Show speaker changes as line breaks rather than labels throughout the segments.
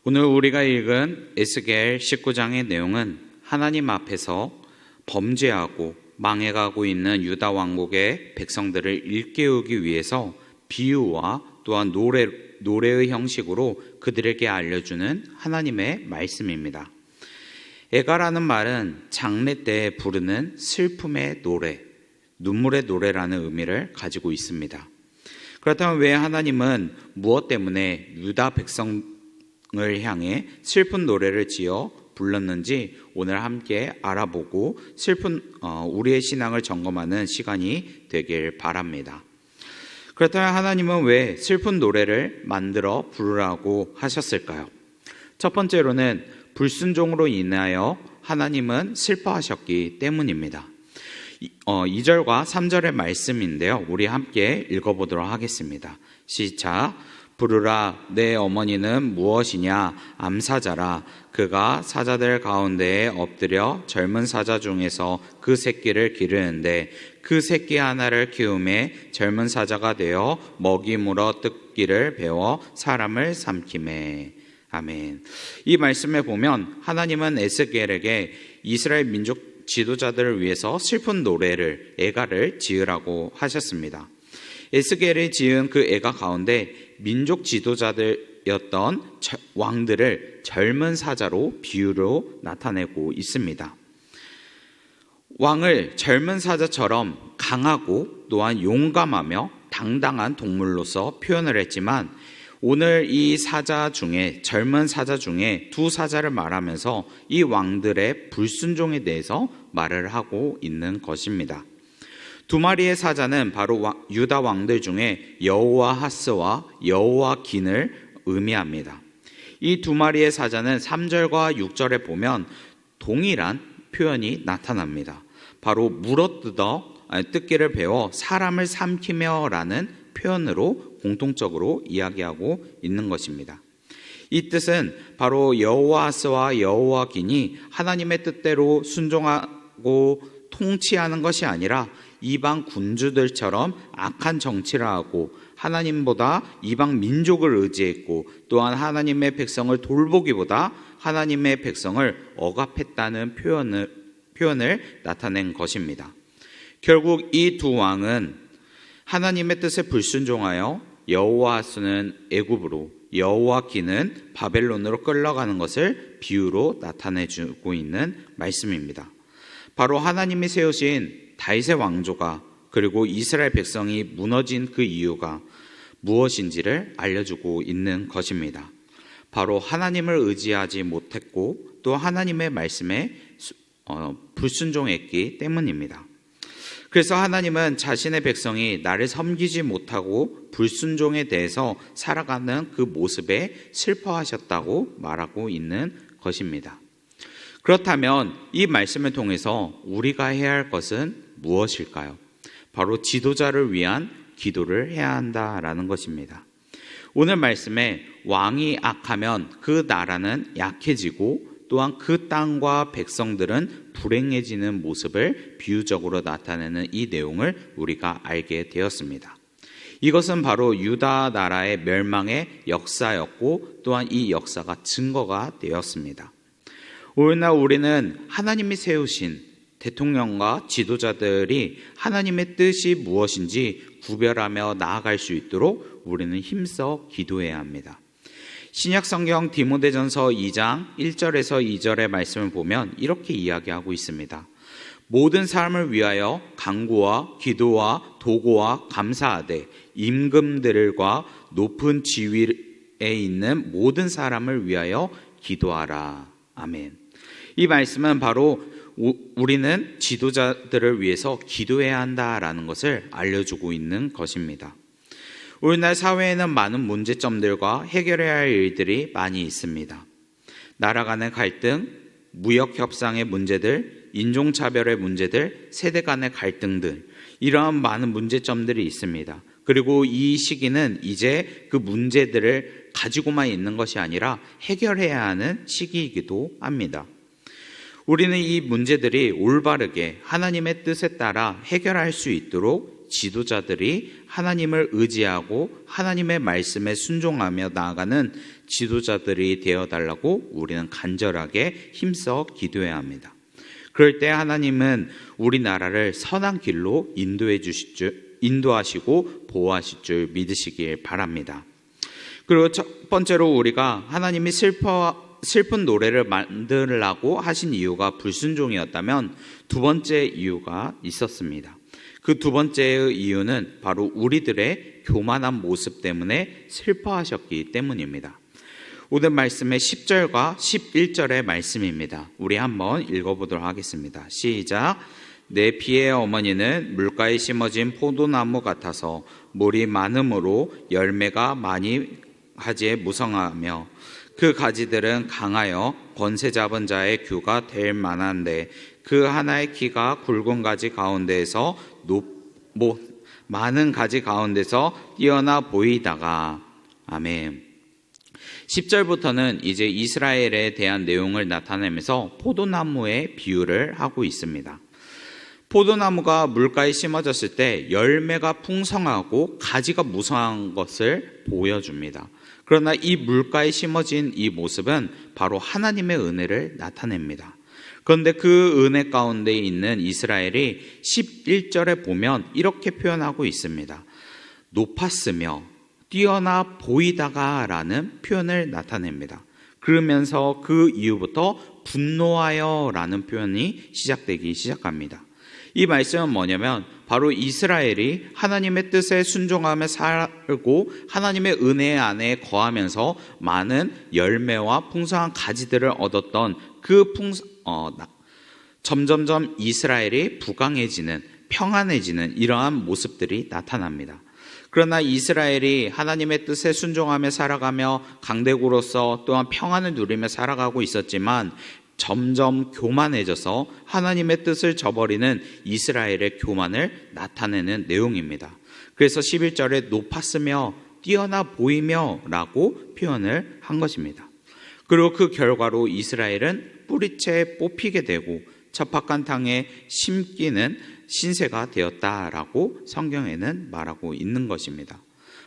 오늘 우리가 읽은 에스겔 19장의 내용은 하나님 앞에서 범죄하고 망해가고 있는 유다 왕국의 백성들을 일깨우기 위해서 비유와 또한 노래의 형식으로 그들에게 알려주는 하나님의 말씀입니다. 애가라는 말은 장례 때 부르는 슬픔의 노래, 눈물의 노래라는 의미를 가지고 있습니다. 그렇다면 왜 하나님은 무엇 때문에 유다 백성을 향해 슬픈 노래를 지어 불렀는지 오늘 함께 알아보고 우리의 신앙을 점검하는 시간이 되길 바랍니다. 그렇다면 하나님은 왜 슬픈 노래를 만들어 부르라고 하셨을까요? 첫 번째로는 불순종으로 인하여 하나님은 슬퍼하셨기 때문입니다. 2절과 3절의 말씀인데요, 우리 함께 읽어보도록 하겠습니다. 시작. 부르라, 내 어머니는 무엇이냐? 암사자라. 그가 사자들 가운데에 엎드려 젊은 사자 중에서 그 새끼를 기르는데 그 새끼 하나를 키우매 젊은 사자가 되어 먹이 물어 뜯기를 배워 사람을 삼키매. 아멘. 이 말씀에 보면 하나님은 에스겔에게 이스라엘 민족 지도자들을 위해서 슬픈 노래를, 애가를 지으라고 하셨습니다. 에스겔이 지은 그 애가 가운데 민족 지도자들이었던 왕들을 젊은 사자로 비유로 나타내고 있습니다. 왕을 젊은 사자처럼 강하고 또한 용감하며 당당한 동물로서 표현을 했지만 오늘 이 사자 중에, 젊은 사자 중에 두 사자를 말하면서 이 왕들의 불순종에 대해서 말을 하고 있는 것입니다. 두 마리의 사자는 바로 유다 왕들 중에 여호와하스와 여호와긴을 의미합니다. 이 두 마리의 사자는 3절과 6절에 보면 동일한 표현이 나타납니다. 바로 뜯기를 배워 사람을 삼키며 라는 표현으로 공통적으로 이야기하고 있는 것입니다. 이 뜻은 바로 여호와하스와 여호와긴이 하나님의 뜻대로 순종하고 통치하는 것이 아니라 이방 군주들처럼 악한 정치를 하고 하나님보다 이방 민족을 의지했고 또한 하나님의 백성을 돌보기보다 하나님의 백성을 억압했다는 표현을 나타낸 것입니다. 결국 이 두 왕은 하나님의 뜻에 불순종하여 여호와하스는 애굽으로, 여호와긴은 바벨론으로 끌려가는 것을 비유로 나타내주고 있는 말씀입니다. 바로 하나님이 세우신 다윗의 왕조가 그리고 이스라엘 백성이 무너진 그 이유가 무엇인지를 알려주고 있는 것입니다. 바로 하나님을 의지하지 못했고 또 하나님의 말씀에 불순종했기 때문입니다. 그래서 하나님은 자신의 백성이 나를 섬기지 못하고 불순종에 대해서 살아가는 그 모습에 슬퍼하셨다고 말하고 있는 것입니다. 그렇다면 이 말씀을 통해서 우리가 해야 할 것은 무엇일까요? 바로 지도자를 위한 기도를 해야 한다라는 것입니다. 오늘 말씀에 왕이 악하면 그 나라는 약해지고 또한 그 땅과 백성들은 불행해지는 모습을 비유적으로 나타내는 이 내용을 우리가 알게 되었습니다. 이것은 바로 유다 나라의 멸망의 역사였고 또한 이 역사가 증거가 되었습니다. 오늘날 우리는 하나님이 세우신 대통령과 지도자들이 하나님의 뜻이 무엇인지 구별하며 나아갈 수 있도록 우리는 힘써 기도해야 합니다. 신약성경 디모데전서 2장 1절에서 2절의 말씀을 보면 이렇게 이야기하고 있습니다. 모든 사람을 위하여 간구와 기도와 도고와 감사하되 임금들과 높은 지위에 있는 모든 사람을 위하여 기도하라. 아멘. 이 말씀은 바로 우리는 지도자들을 위해서 기도해야 한다라는 것을 알려주고 있는 것입니다. 오늘날 사회에는 많은 문제점들과 해결해야 할 일들이 많이 있습니다. 나라 간의 갈등, 무역 협상의 문제들, 인종차별의 문제들, 세대 간의 갈등들, 이러한 많은 문제점들이 있습니다. 그리고 이 시기는 이제 그 문제들을 가지고만 있는 것이 아니라 해결해야 하는 시기이기도 합니다. 우리는 이 문제들이 올바르게 하나님의 뜻에 따라 해결할 수 있도록 지도자들이 하나님을 의지하고 하나님의 말씀에 순종하며 나아가는 지도자들이 되어달라고 우리는 간절하게 힘써 기도해야 합니다. 그럴 때 하나님은 우리나라를 선한 길로 인도하시고 보호하실 줄 믿으시길 바랍니다. 그리고 첫 번째로 우리가 하나님이 슬픈 노래를 만들라고 하신 이유가 불순종이었다면 두 번째 이유가 있었습니다. 그 두 번째의 이유는 바로 우리들의 교만한 모습 때문에 슬퍼하셨기 때문입니다. 오늘 말씀의 10절과 11절의 말씀입니다. 우리 한번 읽어보도록 하겠습니다. 시작. 내 피의 어머니는 물가에 심어진 포도나무 같아서 물이 많음으로 열매가 많이 가지에 무성하며 그 가지들은 강하여 권세 잡은 자의 규가 될 만한데 그 하나의 키가 굵은 가지 가운데에서 많은 가지 가운데서 뛰어나 보이다가. 아멘. 10절부터는 이제 이스라엘에 대한 내용을 나타내면서 포도나무의 비유를 하고 있습니다. 포도나무가 물가에 심어졌을 때 열매가 풍성하고 가지가 무성한 것을 보여줍니다. 그러나 이 물가에 심어진 이 모습은 바로 하나님의 은혜를 나타냅니다. 그런데 그 은혜 가운데 있는 이스라엘이 11절에 보면 이렇게 표현하고 있습니다. 높았으며 뛰어나 보이다가 라는 표현을 나타냅니다. 그러면서 그 이후부터 분노하여 라는 표현이 시작되기 시작합니다. 이 말씀은 뭐냐면 바로 이스라엘이 하나님의 뜻에 순종하며 살고 하나님의 은혜 안에 거하면서 많은 열매와 풍성한 가지들을 얻었던 점점점 이스라엘이 부강해지는, 평안해지는 이러한 모습들이 나타납니다. 그러나 이스라엘이 하나님의 뜻에 순종하며 살아가며 강대국으로서 또한 평안을 누리며 살아가고 있었지만 점점 교만해져서 하나님의 뜻을 저버리는 이스라엘의 교만을 나타내는 내용입니다. 그래서 11절에 높았으며 뛰어나 보이며 라고 표현을 한 것입니다. 그리고 그 결과로 이스라엘은 뿌리채 뽑히게 되고 척박한 땅에 심기는 신세가 되었다라고 성경에는 말하고 있는 것입니다.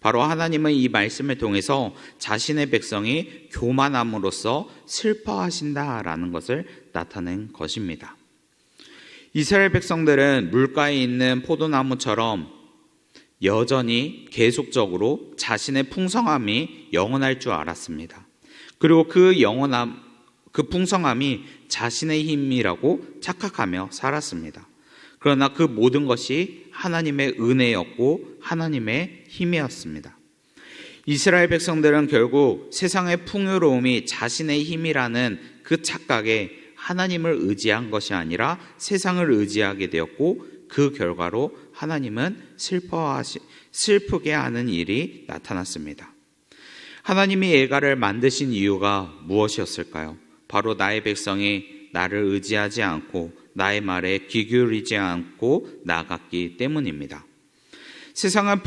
바로 하나님은 이 말씀을 통해서 자신의 백성이 교만함으로써 슬퍼하신다라는 것을 나타낸 것입니다. 이스라엘 백성들은 물가에 있는 포도나무처럼 여전히 계속적으로 자신의 풍성함이 영원할 줄 알았습니다. 그리고 그 풍성함이 자신의 힘이라고 착각하며 살았습니다. 그러나 그 모든 것이 하나님의 은혜였고 하나님의 힘이었습니다. 이스라엘 백성들은 결국 세상의 풍요로움이 자신의 힘이라는 그 착각에 하나님을 의지한 것이 아니라 세상을 의지하게 되었고 그 결과로 하나님은 슬프게 하는 일이 나타났습니다. 하나님이 애가를 만드신 이유가 무엇이었을까요? 바로 나의 백성이 나를 의지하지 않고 나의 말에 귀 기울이지 않고 나갔기 때문입니다. 세상은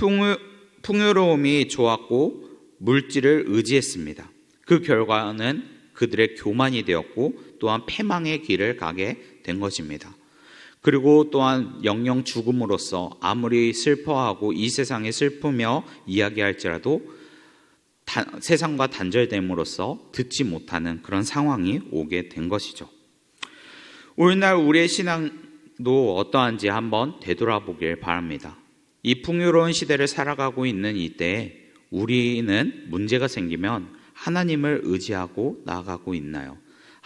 풍요로움이 좋았고 물질을 의지했습니다. 그 결과는 그들의 교만이 되었고 또한 패망의 길을 가게 된 것입니다. 그리고 또한 영영 죽음으로써 아무리 슬퍼하고 이 세상에 슬프며 이야기할지라도 세상과 단절됨으로써 듣지 못하는 그런 상황이 오게 된 것이죠. 오늘날 우리의 신앙도 어떠한지 한번 되돌아보길 바랍니다. 이 풍요로운 시대를 살아가고 있는 이때에 우리는 문제가 생기면 하나님을 의지하고 나아가고 있나요?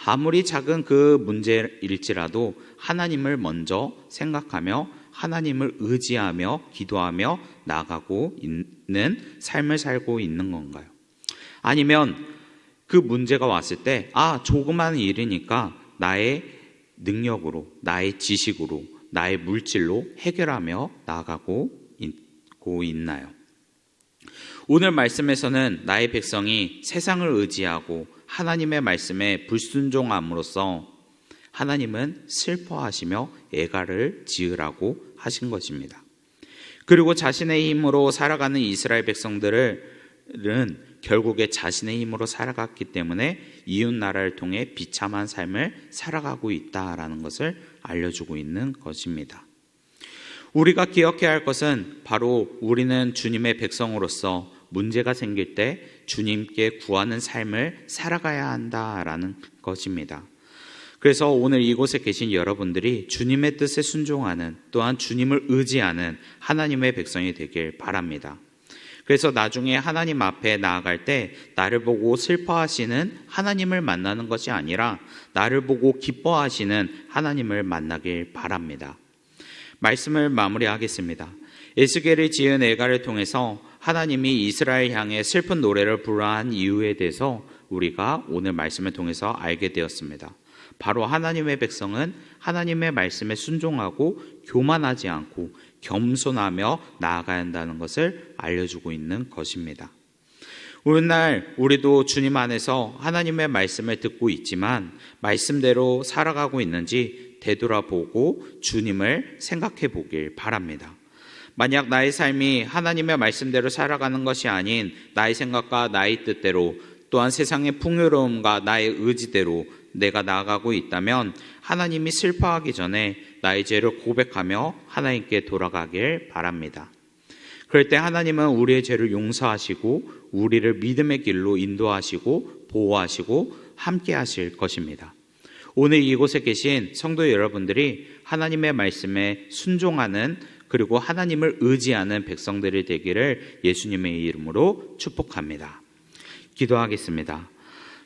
아무리 작은 그 문제일지라도 하나님을 먼저 생각하며 하나님을 의지하며 기도하며 나아가고 있는 삶을 살고 있는 건가요? 아니면 그 문제가 왔을 때 조그만 일이니까 나의 능력으로, 나의 지식으로, 나의 물질로 해결하며 나아가고 있나요? 오늘 말씀에서는 나의 백성이 세상을 의지하고 하나님의 말씀에 불순종함으로써 하나님은 슬퍼하시며 애가를 지으라고 하신 것입니다. 그리고 자신의 힘으로 살아가는 이스라엘 백성들은 결국에 자신의 힘으로 살아갔기 때문에 이웃 나라를 통해 비참한 삶을 살아가고 있다라는 것을 알려주고 있는 것입니다. 우리가 기억해야 할 것은 바로 우리는 주님의 백성으로서 문제가 생길 때 주님께 구하는 삶을 살아가야 한다라는 것입니다. 그래서 오늘 이곳에 계신 여러분들이 주님의 뜻에 순종하는, 또한 주님을 의지하는 하나님의 백성이 되길 바랍니다. 그래서 나중에 하나님 앞에 나아갈 때 나를 보고 슬퍼하시는 하나님을 만나는 것이 아니라 나를 보고 기뻐하시는 하나님을 만나길 바랍니다. 말씀을 마무리하겠습니다. 에스겔을 지은 애가를 통해서 하나님이 이스라엘 향해 슬픈 노래를 부르라 한 이유에 대해서 우리가 오늘 말씀을 통해서 알게 되었습니다. 바로 하나님의 백성은 하나님의 말씀에 순종하고 교만하지 않고 겸손하며 나아가야 한다는 것을 알려주고 있는 것입니다. 오늘날 우리도 주님 안에서 하나님의 말씀을 듣고 있지만 말씀대로 살아가고 있는지 되돌아보고 주님을 생각해 보길 바랍니다. 만약 나의 삶이 하나님의 말씀대로 살아가는 것이 아닌 나의 생각과 나의 뜻대로, 또한 세상의 풍요로움과 나의 의지대로 내가 나아가고 있다면 하나님이 슬퍼하기 전에 나의 죄를 고백하며 하나님께 돌아가길 바랍니다. 그럴 때 하나님은 우리의 죄를 용서하시고 우리를 믿음의 길로 인도하시고 보호하시고 함께 하실 것입니다. 오늘 이곳에 계신 성도 여러분들이 하나님의 말씀에 순종하는, 그리고 하나님을 의지하는 백성들이 되기를 예수님의 이름으로 축복합니다. 기도하겠습니다.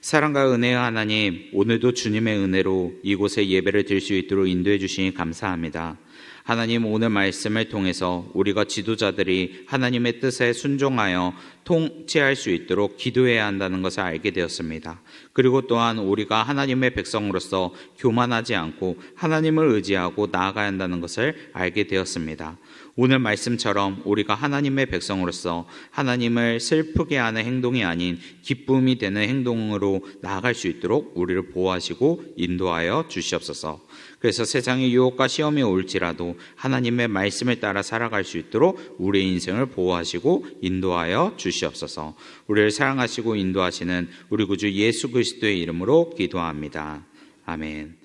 사랑과 은혜의 하나님, 오늘도 주님의 은혜로 이곳에 예배를 드릴 수 있도록 인도해 주시니 감사합니다. 하나님, 오늘 말씀을 통해서 우리가 지도자들이 하나님의 뜻에 순종하여 통치할 수 있도록 기도해야 한다는 것을 알게 되었습니다. 그리고 또한 우리가 하나님의 백성으로서 교만하지 않고 하나님을 의지하고 나아가야 한다는 것을 알게 되었습니다. 오늘 말씀처럼 우리가 하나님의 백성으로서 하나님을 슬프게 하는 행동이 아닌 기쁨이 되는 행동으로 나아갈 수 있도록 우리를 보호하시고 인도하여 주시옵소서. 그래서 세상의 유혹과 시험이 올지라도 하나님의 말씀을 따라 살아갈 수 있도록 우리의 인생을 보호하시고 인도하여 주시옵소서. 우리를 사랑하시고 인도하시는 우리 구주 예수 그리스도의 이름으로 기도합니다. 아멘.